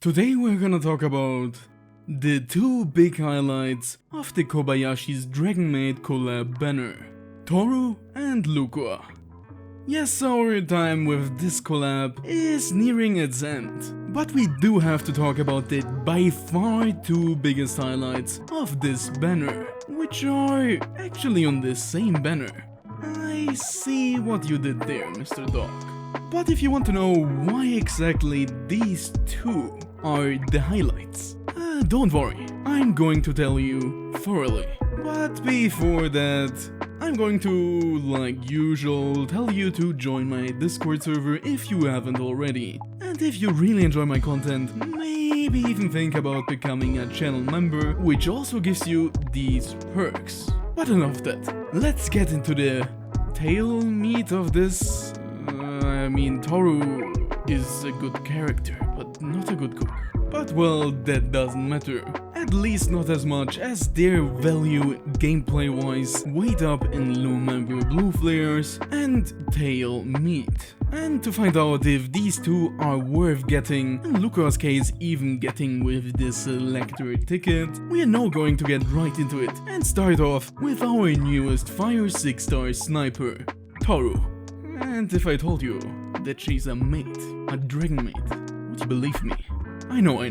Today we're gonna talk about the two big highlights of the Kobayashi's Dragomaid Collab banner, Tohru and Lukua. Yes, our time with this collab is nearing its end, but we do have to talk about the by far two biggest highlights of this banner, which are actually on the same banner. I see what you did there, Mr. Dog. But if you want to know why exactly these two are the highlights, don't worry, I'm going to tell you thoroughly. But before that, I'm going to, like usual, tell you to join my Discord server if you haven't already. And if you really enjoy my content, maybe even think about becoming a channel member, which also gives you these perks. But enough of that, let's get into the tail meat of this. Tohru is a good character, but not a good cook. But well, that doesn't matter. At least not as much as their value gameplay-wise weighed up in low member blue flares and tail meat. And to find out if these two are worth getting, in Lukua's case even getting with the selector ticket, we are now going to get right into it and start off with our newest Fire 6-star sniper, Tohru. And if I told you that she's a mate, a dragon mate, would you believe me? I know.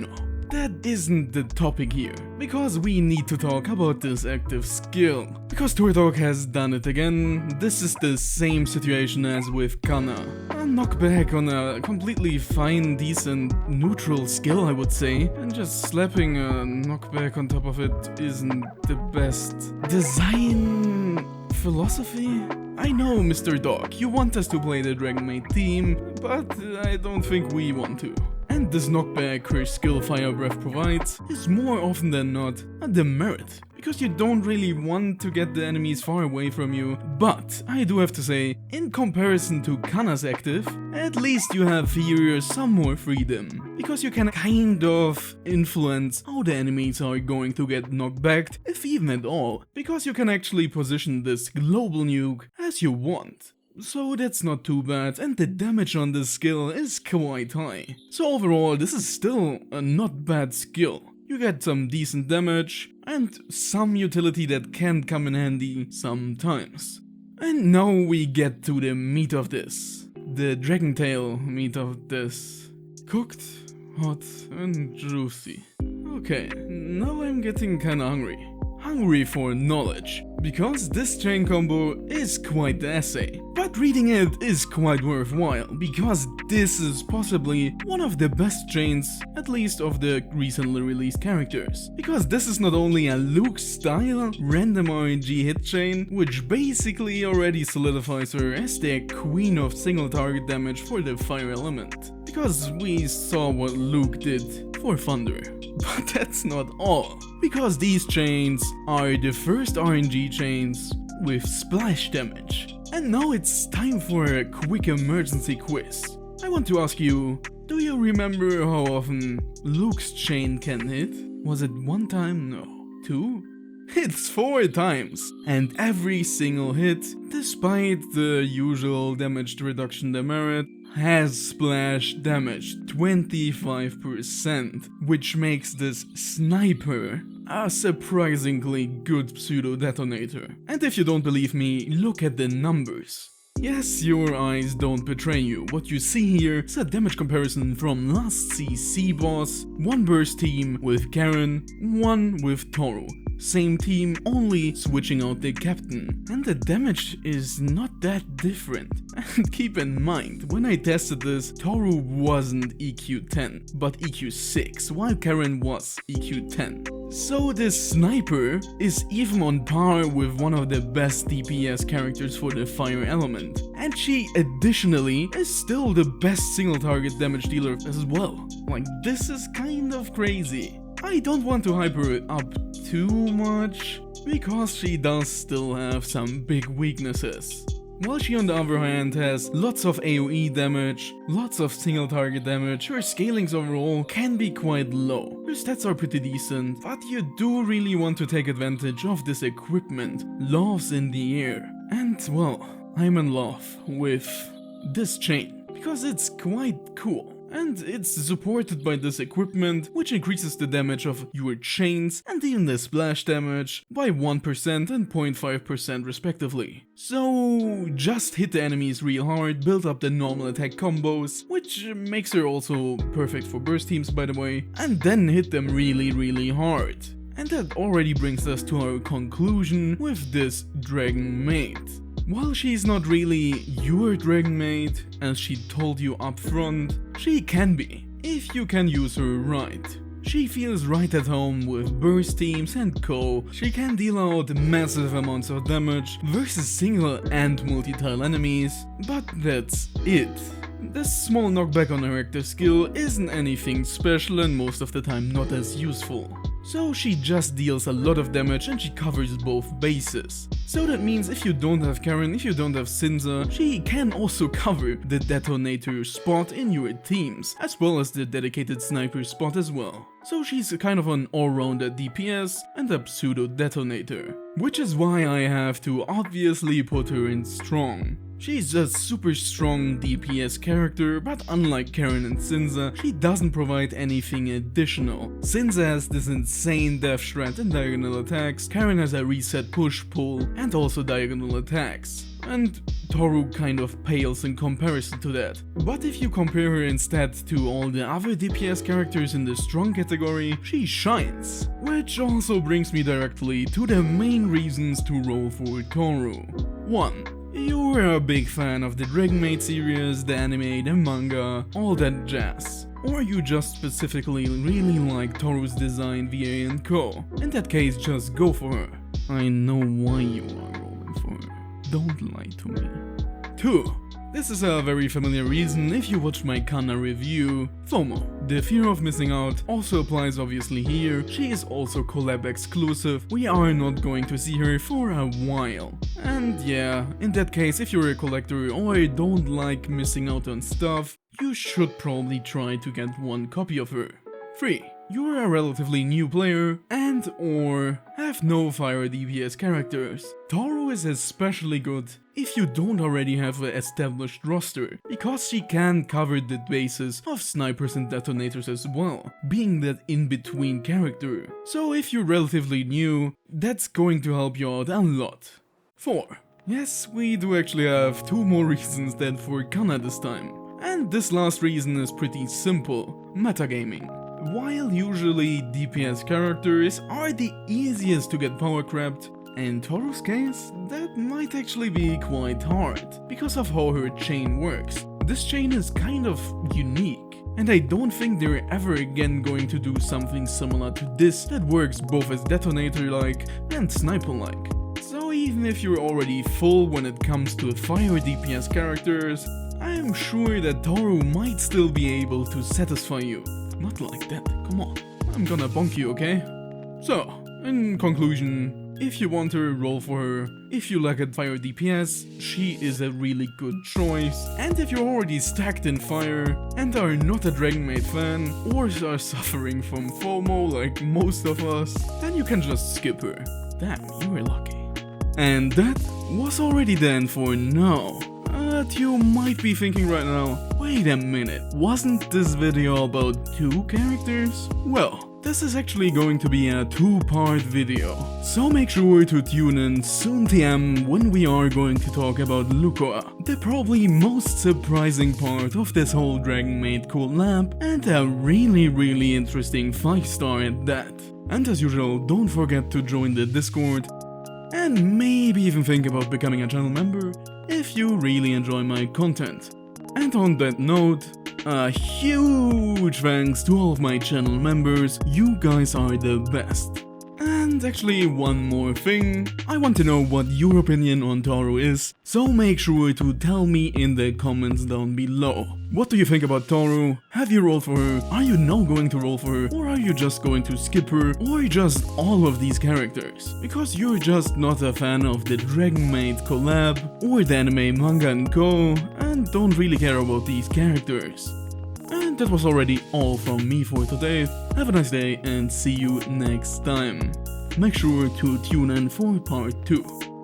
That isn't the topic here, because we need to talk about this active skill. Because Tohru has done it again. This is the same situation as with Kana. A knockback on a completely fine, decent, neutral skill, I would say. And just slapping a knockback on top of it isn't the best design philosophy? I know, Mr. Dog, you want us to play the Dragomaid team, but I don't think we want to. And this knockback her skill Fire Breath provides is more often than not a demerit, because you don't really want to get the enemies far away from you. But I do have to say, in comparison to Kana's active, at least you have here some more freedom, because you can kind of influence how the enemies are going to get knocked back, if even at all, because you can actually position this global nuke as you want. So that's not too bad, and the damage on this skill is quite high. So overall, this is still a not bad skill. You get some decent damage, and some utility that can come in handy sometimes. And now we get to the meat of this. The dragon tail meat of this. Cooked, hot, and juicy. Okay, now I'm getting kinda hungry. Hungry for knowledge, because this chain combo is quite the essay. But reading it is quite worthwhile, because this is possibly one of the best chains, at least of the recently released characters. Because this is not only a Luke-style random RNG hit chain, which basically already solidifies her as the queen of single target damage for the fire element. Because we saw what Luke did for Thunder. But that's not all, because these chains are the first RNG chains with splash damage. And now it's time for a quick emergency quiz. I want to ask you, do you remember how often Luke's chain can hit? Was it 1 time? No. 2? It's 4 times! And every single hit, despite the usual damage reduction demerit, has splash damage 25%, which makes this sniper a surprisingly good pseudo detonator. And if you don't believe me, look at the numbers. Yes, your eyes don't betray you. What you see here is a damage comparison from last CC boss, 1 burst team with Karen, 1 with Tohru. Same team, only switching out the captain. And the damage is not that different. And keep in mind, when I tested this, Tohru wasn't EQ 10, but EQ 6, while Karen was EQ 10. So this sniper is even on par with one of the best DPS characters for the fire element. And she additionally is still the best single target damage dealer as well. Like, this is kind of crazy. I don't want to hype her up too much, because she does still have some big weaknesses. While she on the other hand has lots of AoE damage, lots of single target damage, her scalings overall can be quite low. Her stats are pretty decent, but you do really want to take advantage of this equipment, Love's in the air. And well, I'm in love with this chain, because it's quite cool. and it's supported by this equipment, which increases the damage of your chains and even the splash damage by 1% and 0.5% respectively. So just hit the enemies real hard, build up the normal attack combos, which makes her also perfect for burst teams by the way, and then hit them really hard. And that already brings us to our conclusion with this Dragomaid. While she's not really your Dragomaid, as she told you up front, she can be, if you can use her right. She feels right at home with burst teams and co, she can deal out massive amounts of damage versus single and multi-tile enemies, but that's it. This small knockback on her active skill isn't anything special and most of the time not as useful. So she just deals a lot of damage and she covers both bases. So that means if you don't have Karen, if you don't have Sinza, she can also cover the detonator spot in your teams, as well as the dedicated sniper spot as well. So she's a kind of an all-rounder DPS and a pseudo detonator. Which is why I have to obviously put her in strong. She's a super strong DPS character, but unlike Karen and Sinza, she doesn't provide anything additional. Sinza has this insane death shred and diagonal attacks, Karen has a reset push-pull and also diagonal attacks. And Tohru kind of pales in comparison to that. But if you compare her instead to all the other DPS characters in the strong category, she shines. Which also brings me directly to the main reasons to roll for Tohru. 1. You're a big fan of the Dragomaid series, the anime, the manga, all that jazz. Or you just specifically really like Tohru's design, VA and co. In that case, just go for her. I know why you are rolling for her. Don't lie to me. 2. This is a very familiar reason if you watch my Kana review. FOMO. The fear of missing out also applies obviously here. She is also collab exclusive. We are not going to see her for a while. And yeah, in that case, if you're a collector or don't like missing out on stuff, you should probably try to get one copy of her. 3. You're a relatively new player and or have no fire DPS characters. Tohru is especially good if you don't already have an established roster, because she can cover the bases of snipers and detonators as well, being that in-between character. So if you're relatively new, that's going to help you out a lot. 4. Yes, we do actually have 2 more reasons than for Kana this time. And this last reason is pretty simple: metagaming. While usually DPS characters are the easiest to get power crept, in Tohru's case, that might actually be quite hard, because of how her chain works. This chain is kind of unique, and I don't think they're ever again going to do something similar to this that works both as detonator-like and sniper-like. So even if you're already full when it comes to fire DPS characters, I'm sure that Tohru might still be able to satisfy you. Not like that, come on. I'm gonna bonk you, okay? So, in conclusion, if you want her, roll for her. If you like a fire DPS, she is a really good choice. And if you're already stacked in fire and are not a Dragomaid fan or are suffering from FOMO like most of us, then you can just skip her. Damn, you were lucky. And that was already the end for now. But you might be thinking right now, wait a minute, wasn't this video about 2 characters? Well, this is actually going to be a 2-part video, so make sure to tune in soon TM when we are going to talk about Lukua, the probably most surprising part of this whole Dragomaid collab, and a really interesting 5-star at that. And as usual, don't forget to join the Discord, and maybe even think about becoming a channel member if you really enjoy my content. And on that note, a huge thanks to all of my channel members, you guys are the best. And actually one more thing, I want to know what your opinion on Tohru is, so make sure to tell me in the comments down below. What do you think about Tohru? Have you rolled for her? Are you now going to roll for her? Or are you just going to skip her? Or just all of these characters? Because you're just not a fan of the Dragomaid Collab, or the anime, manga and co, and don't really care about these characters. And that was already all from me for today. Have a nice day and see you next time. Make sure to tune in for part 2.